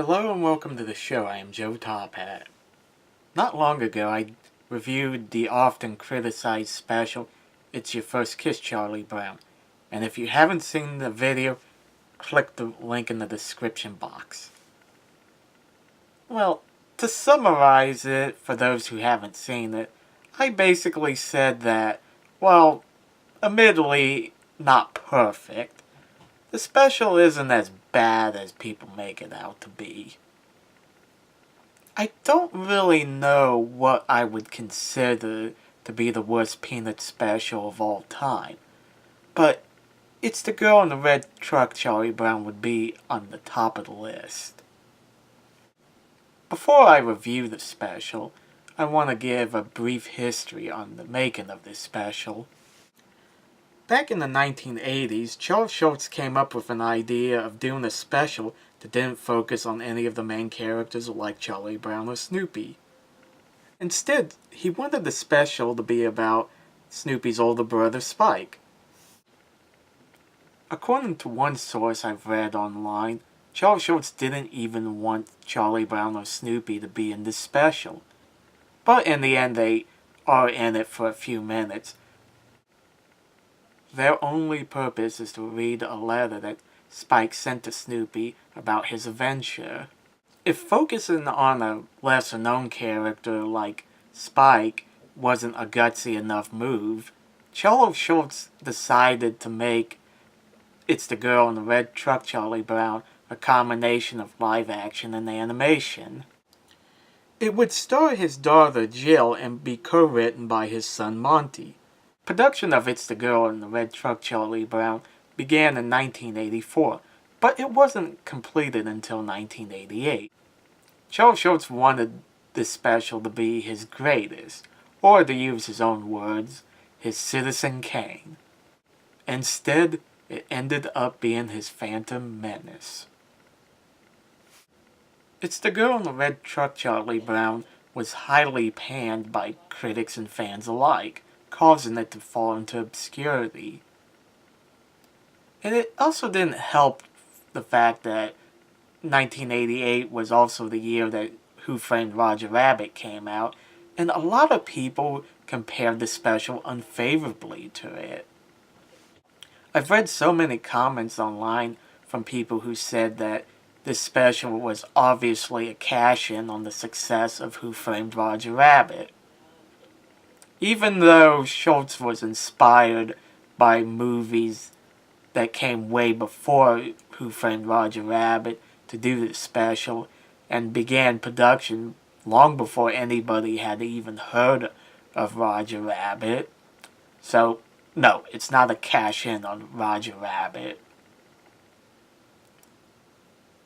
Hello and welcome to the show. I am Joe Tophat. Not long ago, I reviewed the often criticized special, It's Your First Kiss, Charlie Brown. And if you haven't seen the video, click the link in the description box. Well, to summarize it, for those who haven't seen it, I basically said that, well, admittedly not perfect, the special isn't as bad as people make it out to be. I don't really know what I would consider to be the worst Peanut special of all time, but It's the Girl in the Red Truck, Charlie Brown would be on the top of the list. Before I review the special, I want to give a brief history on the making of this special. Back in the 1980s, Schulz came up with an idea of doing a special that didn't focus on any of the main characters like Charlie Brown or Snoopy. Instead, he wanted the special to be about Snoopy's older brother Spike. According to one source I've read online, Schulz didn't even want Charlie Brown or Snoopy to be in this special. But in the end, they are in it for a few minutes. Their only purpose is to read a letter that Spike sent to Snoopy about his adventure. If focusing on a lesser-known character like Spike wasn't a gutsy enough move, Schulz decided to make It's the Girl in the Red Truck, Charlie Brown a combination of live action and animation. It would star his daughter Jill and be co-written by his son Monty. Production of It's the Girl in the Red Truck, Charlie Brown began in 1984, but it wasn't completed until 1988. Schulz wanted this special to be his greatest, or to use his own words, his Citizen Kane. Instead, it ended up being his Phantom Menace. It's the Girl in the Red Truck, Charlie Brown was highly panned by critics and fans alike, causing it to fall into obscurity. And it also didn't help the fact that 1988 was also the year that Who Framed Roger Rabbit came out, and a lot of people compared the special unfavorably to it. I've read so many comments online from people who said that this special was obviously a cash-in on the success of Who Framed Roger Rabbit. Even though Schulz was inspired by movies that came way before Who Framed Roger Rabbit to do this special, and began production long before anybody had even heard of Roger Rabbit. So, no, it's not a cash-in on Roger Rabbit.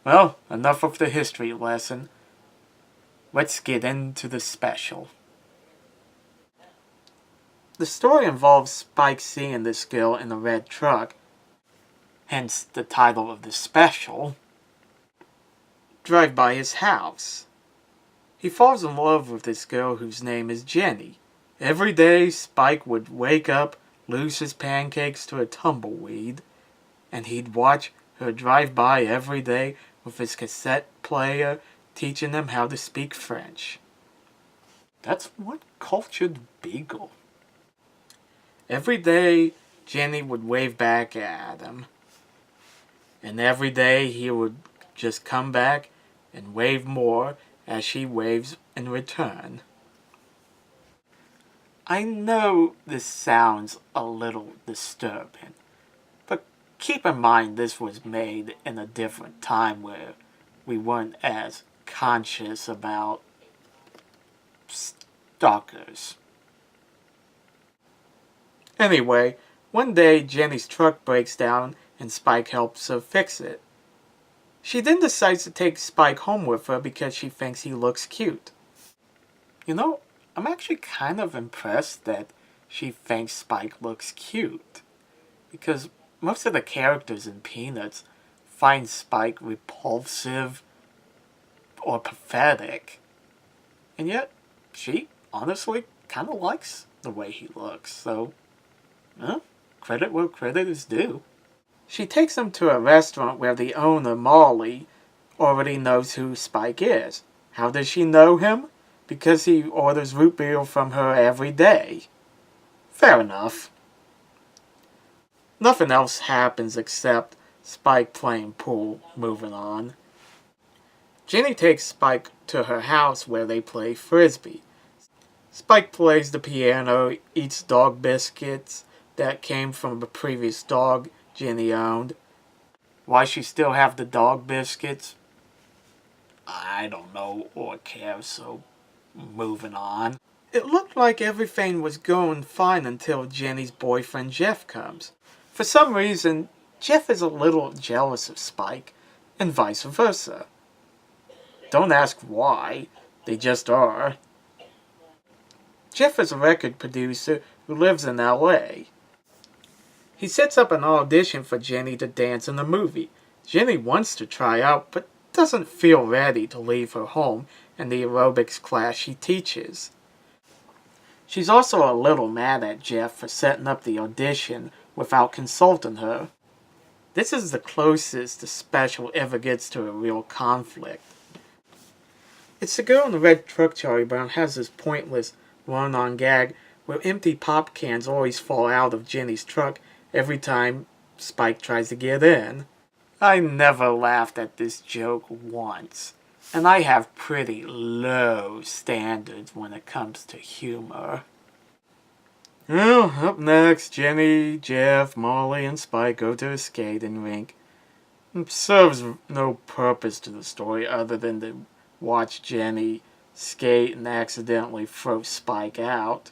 Well, enough of the history lesson. Let's get into the special. The story involves Spike seeing this girl in a red truck, hence the title of the special, drive by his house. He falls in love with this girl whose name is Jenny. Every day, Spike would wake up, lose his pancakes to a tumbleweed, and he'd watch her drive by every day with his cassette player, teaching him how to speak French. That's one cultured beagle. Every day, Jenny would wave back at him. And every day, he would just come back and wave more as she waves in return. I know this sounds a little disturbing, but keep in mind this was made in a different time where we weren't as conscious about stalkers. Anyway, one day Jenny's truck breaks down and Spike helps her fix it. She then decides to take Spike home with her because she thinks he looks cute. You know, I'm actually kind of impressed that she thinks Spike looks cute, because most of the characters in Peanuts find Spike repulsive or pathetic, and yet she honestly kind of likes the way he looks, so credit where credit is due. She takes him to a restaurant where the owner, Molly, already knows who Spike is. How does she know him? Because he orders root beer from her every day. Fair enough. Nothing else happens except Spike playing pool. Moving on. Jenny takes Spike to her house where they play frisbee. Spike plays the piano, eats dog biscuits that came from a previous dog Jenny owned. Why she still have the dog biscuits? I don't know or care, so moving on. It looked like everything was going fine until Jenny's boyfriend Jeff comes. For some reason, Jeff is a little jealous of Spike, and vice versa. Don't ask why, they just are. Jeff is a record producer who lives in LA. He sets up an audition for Jenny to dance in the movie. Jenny wants to try out, but doesn't feel ready to leave her home and the aerobics class she teaches. She's also a little mad at Jeff for setting up the audition without consulting her. This is the closest the special ever gets to a real conflict. It's the girl in the red truck Charlie Brown has this pointless run-on gag where empty pop cans always fall out of Jenny's truck every time Spike tries to get in. I never laughed at this joke once, and I have pretty low standards when it comes to humor. Well, up next, Jenny, Jeff, Molly, and Spike go to a skating rink. It serves no purpose to the story other than to watch Jenny skate and accidentally throw Spike out.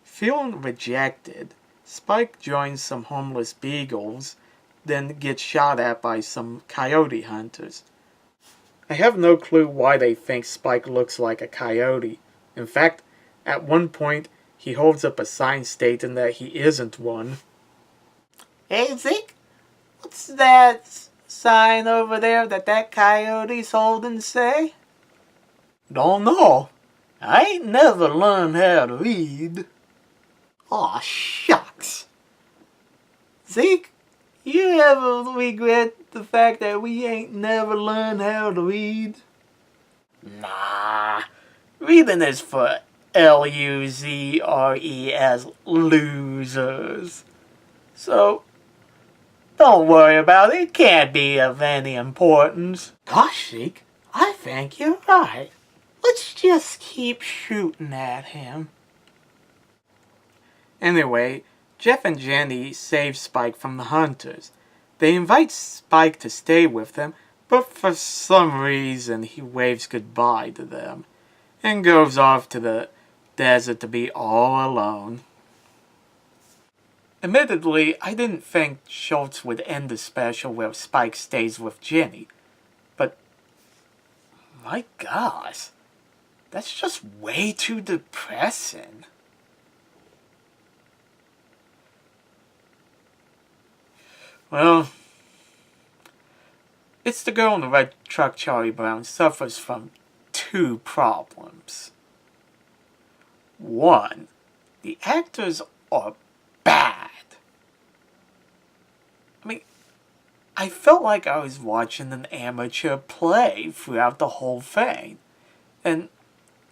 Feeling rejected, Spike joins some homeless beagles, then gets shot at by some coyote hunters. I have no clue why they think Spike looks like a coyote. In fact, at one point, he holds up a sign stating that he isn't one. Hey, Zeke, what's that sign over there that coyote's holding say? Don't know. I ain't never learned how to read. Aw, shucks. Zeke, you ever regret the fact that we ain't never learned how to read? Nah, reading is for Luzres, losers. So, don't worry about it. It can't be of any importance. Gosh, Zeke, I think you're right. Let's just keep shooting at him. Anyway, Jeff and Jenny save Spike from the hunters. They invite Spike to stay with them, but for some reason he waves goodbye to them and goes off to the desert to be all alone. Admittedly, I didn't think Schulz would end the special where Spike stays with Jenny, but my gosh, that's just way too depressing. Well, it's the girl in the red truck Charlie Brown suffers from two problems. One, the actors are bad. I mean, I felt like I was watching an amateur play throughout the whole thing. And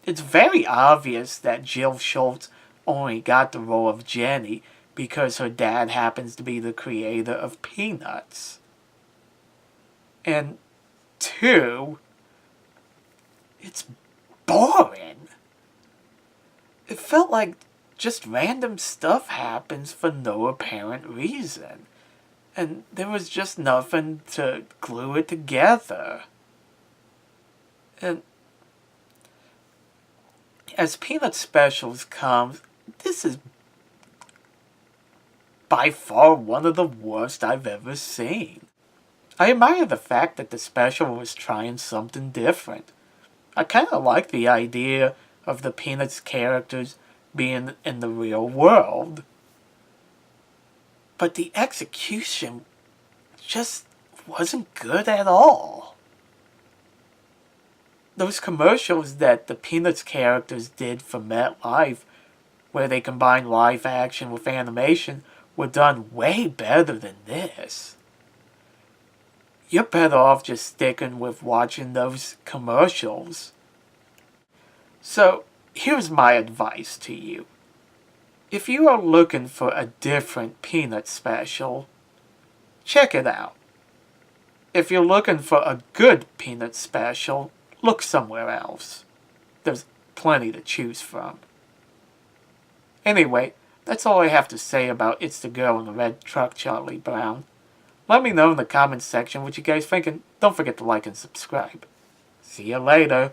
it's very obvious that Jill Schulz only got the role of Jenny because her dad happens to be the creator of Peanuts. And two, it's boring. It felt like just random stuff happens for no apparent reason. And there was just nothing to glue it together. And as Peanut specials come, this is by far one of the worst I've ever seen. I admire the fact that the special was trying something different. I kind of like the idea of the Peanuts characters being in the real world. But the execution just wasn't good at all. Those commercials that the Peanuts characters did for MetLife, where they combined live action with animation, were done way better than this. you're better off just sticking with watching those commercials. So, here's my advice to you. If you are looking for a different Peanut special, check it out. If you're looking for a good Peanut special, look somewhere else. There's plenty to choose from. Anyway, that's all I have to say about It's the Girl in the Red Truck, Charlie Brown. Let me know in the comments section what you guys think, and don't forget to like and subscribe. See you later.